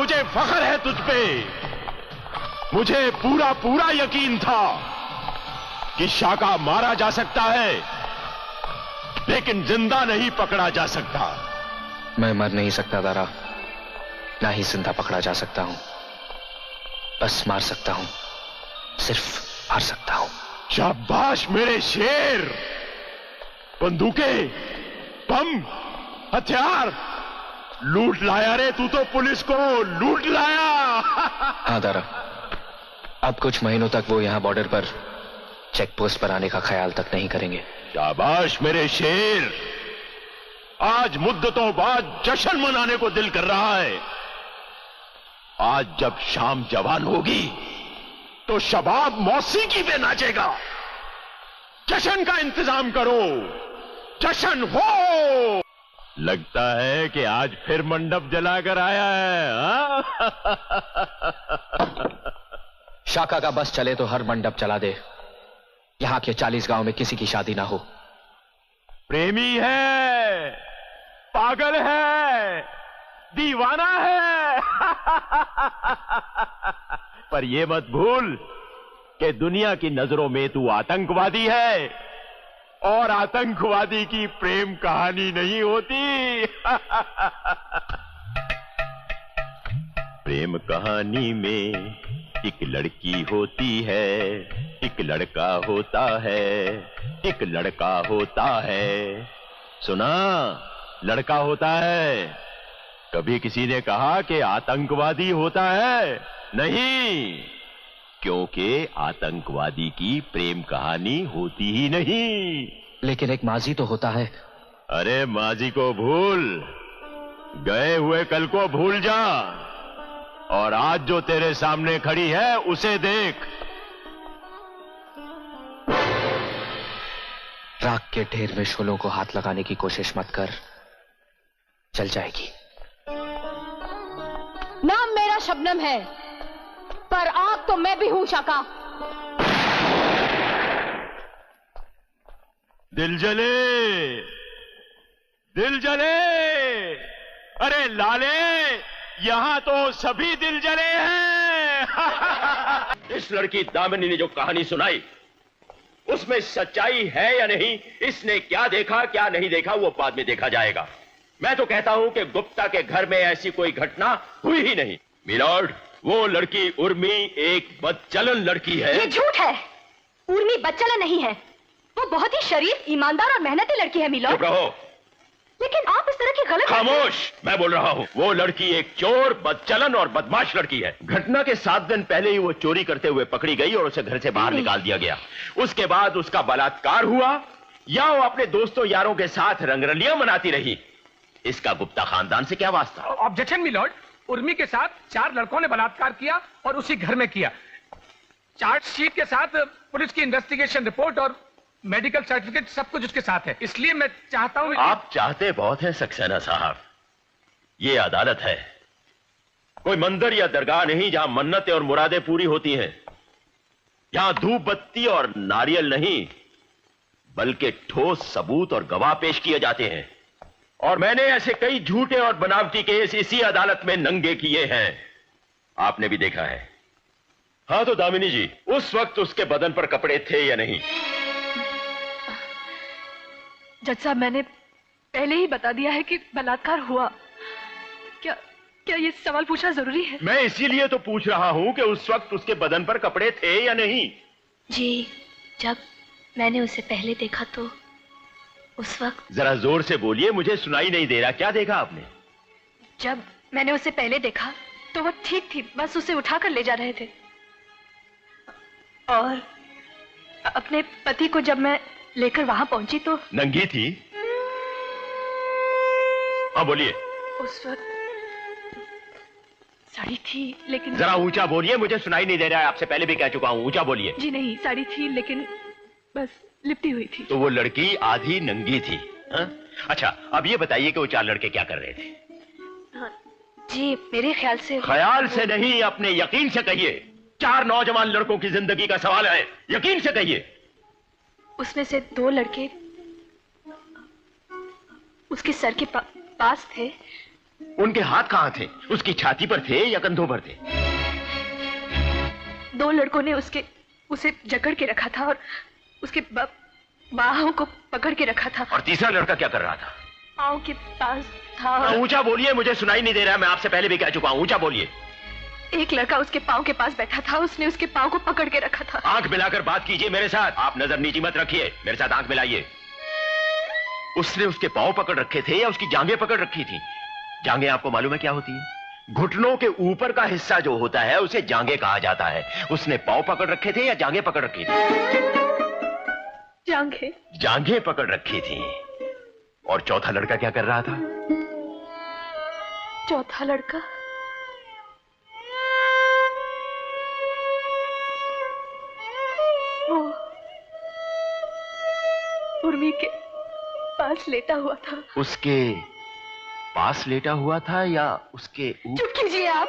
मुझे फख्र है तुझ पे। मुझे पूरा पूरा यकीन था कि शाका मारा जा सकता है, लेकिन जिंदा नहीं पकड़ा जा सकता। मैं मर नहीं सकता दारा, ना ही जिंदा पकड़ा जा सकता हूं। बस मार सकता हूं, सिर्फ मार सकता हूं। शाबाश मेरे शेर। बंदूकें, बम, हथियार लूट लाया रे तू तो, पुलिस को लूट लाया। हाँ दारा, अब कुछ महीनों तक वो यहां बॉर्डर पर चेक पोस्ट पर आने का ख्याल तक नहीं करेंगे। शाबाश मेरे शेर। आज मुद्दतों बाद जश्न मनाने को दिल कर रहा है। आज जब शाम जवान होगी तो शबाब मौसीकी पे नाचेगा। जश्न का इंतजाम करो, जश्न हो। लगता है कि आज फिर मंडप जलाकर आया है। शाका का बस चले तो हर मंडप चला दे। यहां के 40 गांव में किसी की शादी ना हो। प्रेमी है, पागल है, दीवाना है। पर यह मत भूल कि दुनिया की नजरों में तू आतंकवादी है, और आतंकवादी की प्रेम कहानी नहीं होती। प्रेम कहानी में एक लड़की होती है, एक लड़का होता है, एक लड़का होता है। सुना, लड़का होता है। कभी किसी ने कहा कि आतंकवादी होता है? नहीं, क्योंकि आतंकवादी की प्रेम कहानी होती ही नहीं। लेकिन एक माजी तो होता है। अरे माजी को भूल, गए हुए कल को भूल जा, और आज जो तेरे सामने खड़ी है उसे देख। राख के ढेर में शोलों को हाथ लगाने की कोशिश मत कर, चल जाएगी। नाम मेरा शबनम है, पर आग तो मैं भी हूं शाका। दिल जले, दिल जले। अरे लाले, यहां तो सभी दिल जले हैं। इस लड़की दामिनी ने जो कहानी सुनाई, उसमें सच्चाई है या नहीं, इसने क्या देखा क्या नहीं देखा वो बाद में देखा जाएगा। मैं तो कहता हूं कि गुप्ता के घर में ऐसी कोई घटना हुई ही नहीं। मिलॉर्ड, वो लड़की उर्मी एक बदचलन लड़की है। ये झूठ है। उर्मी बदचलन नहीं है, वो बहुत ही शरीफ, ईमानदार और मेहनती लड़की है मिलॉर्ड। चुप रहो। लेकिन आप इस तरह की गलत। खामोश, मैं बोल रहा हूं। वो लड़की एक चोर, बदचलन और बदमाश लड़की है। घटना के 7 दिन पहले ही वो चोरी करते हुए पकड़ी गई और उसे घर से बाहर निकाल दिया गया। उसके बाद उसका बलात्कार हुआ, या वो अपने दोस्तों यारों के साथ रंगरलियां मनाती रही। इसका गुप्ता खानदान से क्या वास्ता? ऑब्जेक्शन मिलॉर्ड, उर्मी के साथ 4 लड़कों ने बलात्कार किया और उसी घर में किया। चार्जशीट के साथ पुलिस की इन्वेस्टिगेशन रिपोर्ट और मेडिकल सर्टिफिकेट सब कुछ उसके साथ है। इसलिए मैं चाहता हूं। आप चाहते बहुत हैं सक्सेना साहब, ये अदालत है, कोई मंदिर या दरगाह नहीं जहां मन्नतें और मुरादें पूरी होती हैं। यहां धूप बत्ती और नारियल नहीं, बल्कि ठोस सबूत और गवाह पेश किए जाते हैं। और मैंने ऐसे कई झूठे और बनावटी केस इसी अदालत में नंगे किए हैं, आपने भी देखा है। हाँ तो दामिनी जी, उस वक्त उसके बदन पर कपड़े थे या नहीं? जज साहब, मैंने पहले ही बता दिया है कि बलात्कार हुआ। क्या ये सवाल पूछना जरूरी है? मैं इसीलिए तो पूछ रहा हूं कि उस वक्त उसके बदन पर कपड़े थे या नहीं। जी, जब मैंने उसे पहले देखा तो उस वक्त। जरा जोर से बोलिए, मुझे सुनाई नहीं दे रहा। क्या देखा आपने? जब मैंने उसे पहले देखा तो वो ठीक थी, बस उसे उठाकर ले जा रहे थे। और अपने पति को जब मैं लेकर वहां पहुंची तो नंगी थी। हाँ बोलिए। उस वक्त साड़ी थी, लेकिन। जरा ऊंचा बोलिए, मुझे सुनाई नहीं दे रहा है। आपसे पहले भी कह चुका हूं, ऊंचा बोलिए। जी नहीं, साड़ी थी लेकिन बस लिपटी हुई थी। तो वो लड़की आधी नंगी थी। हा? अच्छा, अब ये बताइए कि वो 4 लड़के क्या कर रहे थे? हाँ, जी मेरे ख्याल से। ख्याल से नहीं, अपने यकीन से कहिए। 4 नौजवान लड़कों की जिंदगी का सवाल है, यकीन से कहिए। उसमें से 2 लड़के उसके सर के पास थे, उनके हाथ कहां थे? उसकी छाती पर थे या कंधों पर थे? दो लड़कों ने उसे जकड़ के रखा था और उसके बाहों को पकड़ के रखा था। और तीसरा लड़का क्या कर रहा था? पाँव के पास था। ऊंचा बोलिए, मुझे सुनाई नहीं दे रहा है। मैं आपसे पहले भी कह चुका हूं, ऊंचा बोलिए। एक लड़का उसके पाँव के पास बैठा था, उसने उसके पाँव को पकड़ के रखा था। आंख मिलाकर बात कीजिए मेरे साथ। आप नजर नीची मत रखिए, मेरे साथ आंख मिलाइए। उसने उसके पाँव पकड़ रखे थे या उसकी जांघें पकड़ रखी थी? जांघें आपको मालूम है क्या होती है? घुटनों के ऊपर का हिस्सा जो होता है उसे जांघें कहा जाता है। उसने पाँव पकड़ रखे थे या जांघें पकड़ रखी थी? जांघें। जांघें पकड़ रखी थी। और चौथा लड़का क्या कर रहा था? चौथा लड़का वो उर्मी के पास लेटा हुआ था। उसके पास लेटा हुआ था या उसके चुप कीजिए आप।